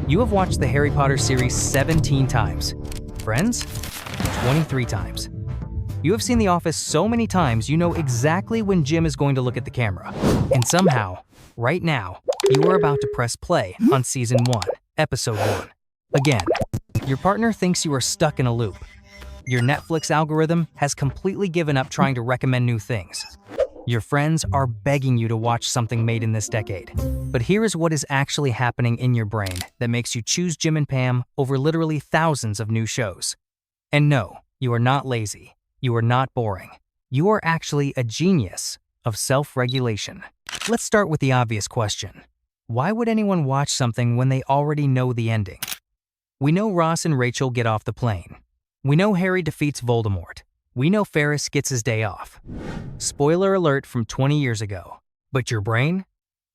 You have watched the Harry Potter series 17 times. Friends? 23 times. You have seen The Office so many times you know exactly when Jim is going to look at the camera. And somehow, right now, you are about to press play on Season 1, Episode 1. Again, your partner thinks you are stuck in a loop. Your Netflix algorithm has completely given up trying to recommend new things. Your friends are begging you to watch something made in this decade. But here is what is actually happening in your brain that makes you choose Jim and Pam over literally thousands of new shows. And no, you are not lazy. You are not boring. You are actually a genius of self-regulation. Let's start with the obvious question. Why would anyone watch something when they already know the ending? We know Ross and Rachel get off the plane. We know Harry defeats Voldemort. We know Ferris gets his day off. Spoiler alert from 20 years ago. But your brain?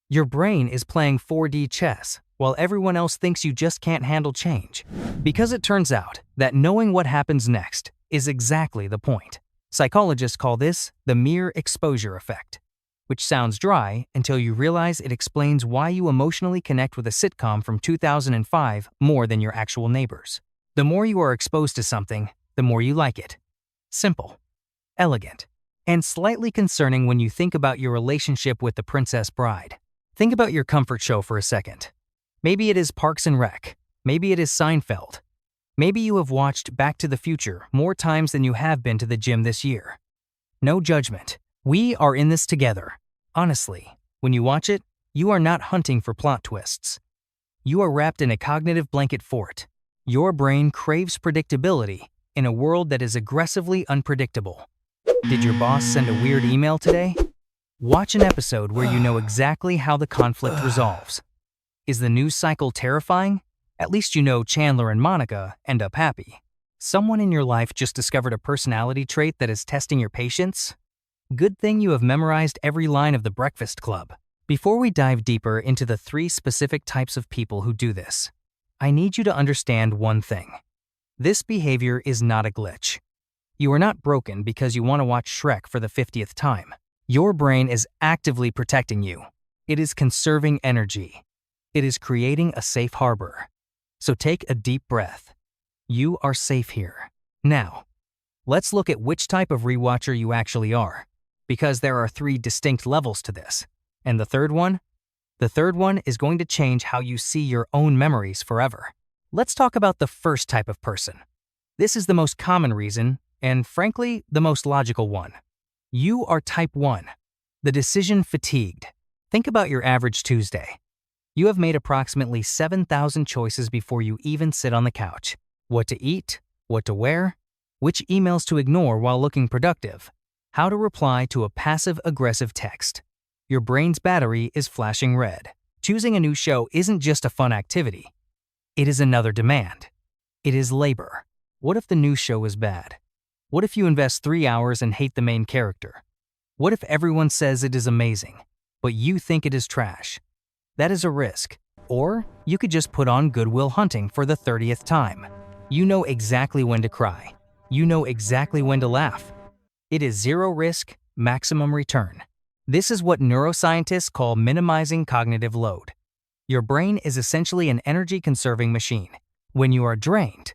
Your brain is playing 4D chess while everyone else thinks you just can't handle change. Because it turns out that knowing what happens next is exactly the point. Psychologists call this the mere exposure effect, which sounds dry until you realize it explains why you emotionally connect with a sitcom from 2005 more than your actual neighbors. The more you are exposed to something, the more you like it. Simple, elegant, and slightly concerning when you think about your relationship with the Princess Bride. Think about your comfort show for a second. Maybe it is Parks and Rec. Maybe it is Seinfeld. Maybe you have watched Back to the Future more times than you have been to the gym this year. No judgment. We are in this together. Honestly, when you watch it, you are not hunting for plot twists. You are wrapped in a cognitive blanket fort. Your brain craves predictability in a world that is aggressively unpredictable. Did your boss send a weird email today? Watch an episode where you know exactly how the conflict resolves. Is the news cycle terrifying? At least you know Chandler and Monica end up happy. Someone in your life just discovered a personality trait that is testing your patience? Good thing you have memorized every line of The Breakfast Club. Before we dive deeper into the 3 specific types of people who do this, I need you to understand one thing. This behavior is not a glitch. You are not broken because you want to watch Shrek for the 50th time. Your brain is actively protecting you. It is conserving energy. It is creating a safe harbor. So take a deep breath. You are safe here. Now, let's look at which type of rewatcher you actually are, because there are 3 distinct levels to this. And the third one? The third one is going to change how you see your own memories forever. Let's talk about the first type of person. This is the most common reason, and frankly, the most logical one. You are type 1, the decision fatigued. Think about your average Tuesday. You have made approximately 7,000 choices before you even sit on the couch. What to eat, what to wear, which emails to ignore while looking productive, how to reply to a passive-aggressive text. Your brain's battery is flashing red. Choosing a new show isn't just a fun activity. It is another demand. It is labor. What if the new show is bad? What if you invest 3 hours and hate the main character? What if everyone says it is amazing, but you think it is trash? That is a risk. Or you could just put on Good Will Hunting for the 30th time. You know exactly when to cry. You know exactly when to laugh. It is zero risk, maximum return. This is what neuroscientists call minimizing cognitive load. Your brain is essentially an energy-conserving machine. When you are drained,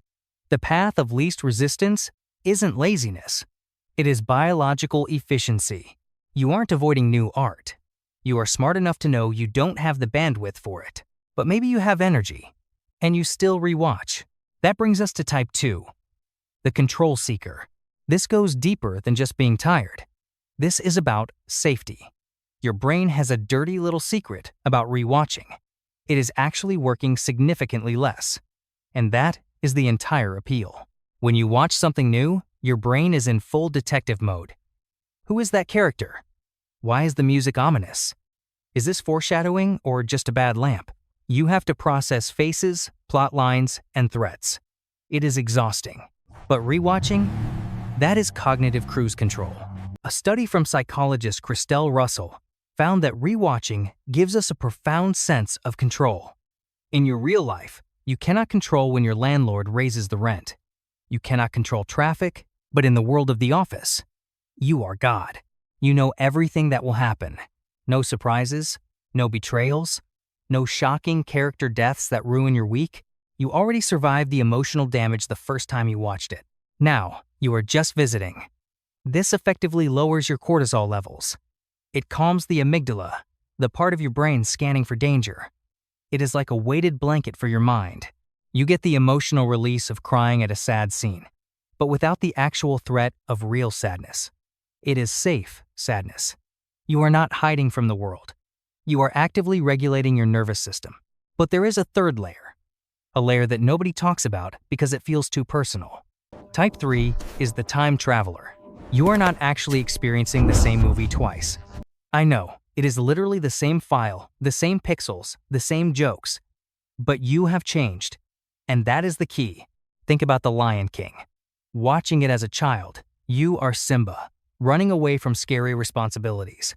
the path of least resistance isn't laziness. It is biological efficiency. You aren't avoiding new art. You are smart enough to know you don't have the bandwidth for it. But maybe you have energy, and you still rewatch. That brings us to type 2, the control seeker. This goes deeper than just being tired. This is about safety. Your brain has a dirty little secret about rewatching. It is actually working significantly less. And that is the entire appeal. When you watch something new, your brain is in full detective mode. Who is that character? Why is the music ominous? Is this foreshadowing or just a bad lamp? You have to process faces, plot lines, and threats. It is exhausting. But rewatching? That is cognitive cruise control. A study from psychologist Christelle Russell found that rewatching gives us a profound sense of control. In your real life, you cannot control when your landlord raises the rent. You cannot control traffic, but in the world of The Office, you are God. You know everything that will happen. No surprises, no betrayals, No shocking character deaths that ruin your week. You already survived the emotional damage the first time you watched it. Now, you are just visiting. This effectively lowers your cortisol levels. It calms the amygdala, the part of your brain scanning for danger. It is like a weighted blanket for your mind. You get the emotional release of crying at a sad scene, but without the actual threat of real sadness. It is safe sadness. You are not hiding from the world. You are actively regulating your nervous system. But there is a third layer, a layer that nobody talks about because it feels too personal. Type 3 is the time traveler. You are not actually experiencing the same movie twice. I know, it is literally the same file, the same pixels, the same jokes. But you have changed. And that is the key. Think about The Lion King. Watching it as a child, you are Simba, running away from scary responsibilities.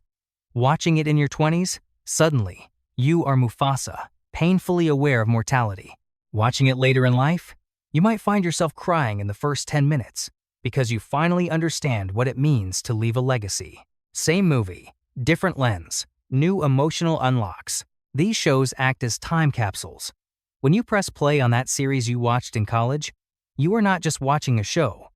Watching it in your 20s, suddenly, you are Mufasa, painfully aware of mortality. Watching it later in life, you might find yourself crying in the first 10 minutes because you finally understand what it means to leave a legacy. Same movie, different lens, new emotional unlocks. These shows act as time capsules. When you press play on that series you watched in college, you are not just watching a show.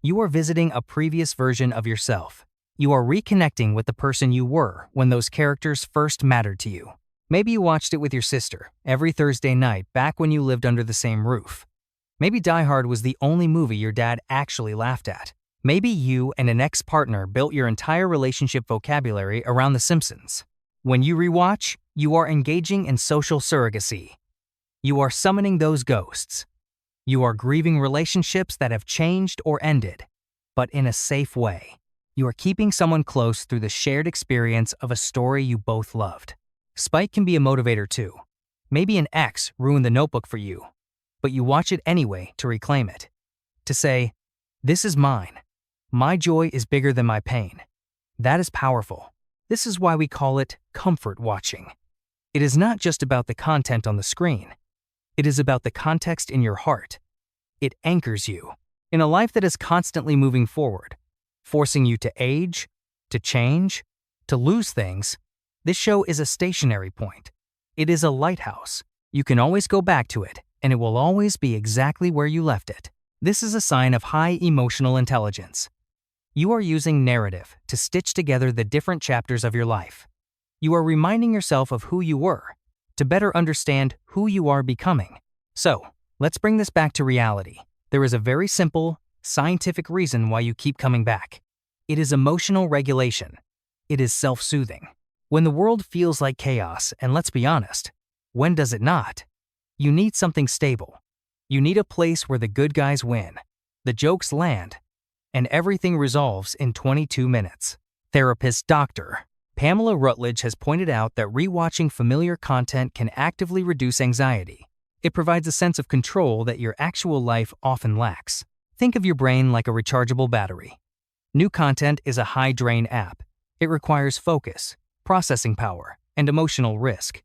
You are visiting a previous version of yourself. You are reconnecting with the person you were when those characters first mattered to you. Maybe you watched it with your sister every Thursday night back when you lived under the same roof. Maybe Die Hard was the only movie your dad actually laughed at. Maybe you and an ex-partner built your entire relationship vocabulary around The Simpsons. When you rewatch, you are engaging in social surrogacy. You are summoning those ghosts. You are grieving relationships that have changed or ended, but in a safe way. You are keeping someone close through the shared experience of a story you both loved. Spite can be a motivator too. Maybe an ex ruined The Notebook for you, but you watch it anyway to reclaim it. To say, this is mine. My joy is bigger than my pain. That is powerful. This is why we call it comfort watching. It is not just about the content on the screen. It is about the context in your heart. It anchors you in a life that is constantly moving forward, forcing you to age, to change, to lose things. This show is a stationary point. It is a lighthouse. You can always go back to it, and it will always be exactly where you left it. This is a sign of high emotional intelligence. You are using narrative to stitch together the different chapters of your life. You are reminding yourself of who you were, to better understand who you are becoming. So, let's bring this back to reality. There is a very simple, scientific reason why you keep coming back. It is emotional regulation. It is self-soothing. When the world feels like chaos, and let's be honest, when does it not? You need something stable. You need a place where the good guys win, the jokes land, and everything resolves in 22 minutes. Therapist Dr. Pamela Rutledge has pointed out that rewatching familiar content can actively reduce anxiety. It provides a sense of control that your actual life often lacks. Think of your brain like a rechargeable battery. New content is a high-drain app. It requires focus, processing power, and emotional risk.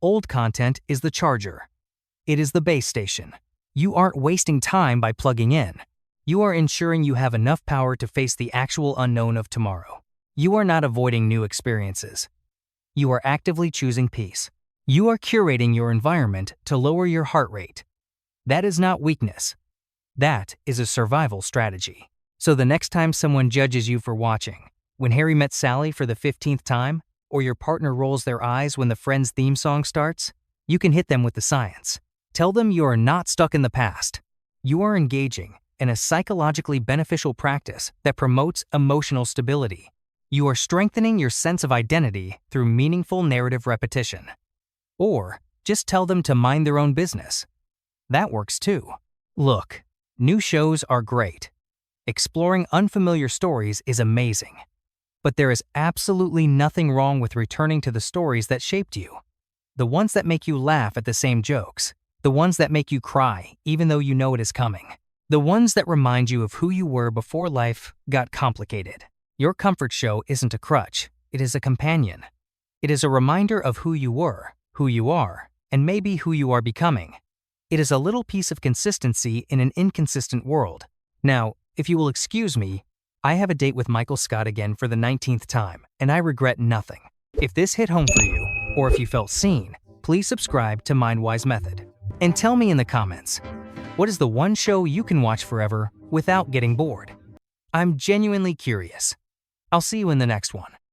Old content is the charger. It is the base station. You aren't wasting time by plugging in. You are ensuring you have enough power to face the actual unknown of tomorrow. You are not avoiding new experiences. You are actively choosing peace. You are curating your environment to lower your heart rate. That is not weakness. That is a survival strategy. So the next time someone judges you for watching, when Harry Met Sally for the 15th time, or your partner rolls their eyes when the Friends theme song starts, you can hit them with the science. Tell them you are not stuck in the past. You are engaging in a psychologically beneficial practice that promotes emotional stability. You are strengthening your sense of identity through meaningful narrative repetition. Or just tell them to mind their own business. That works too. Look, new shows are great. Exploring unfamiliar stories is amazing. But there is absolutely nothing wrong with returning to the stories that shaped you. The ones that make you laugh at the same jokes. The ones that make you cry even though you know it is coming. The ones that remind you of who you were before life got complicated. Your comfort show isn't a crutch, it is a companion. It is a reminder of who you were, who you are, and maybe who you are becoming. It is a little piece of consistency in an inconsistent world. Now, if you will excuse me, I have a date with Michael Scott again for the 19th time, and I regret nothing. If this hit home for you, or if you felt seen, please subscribe to Mindwise Method. And tell me in the comments, what is the one show you can watch forever without getting bored? I'm genuinely curious. I'll see you in the next one.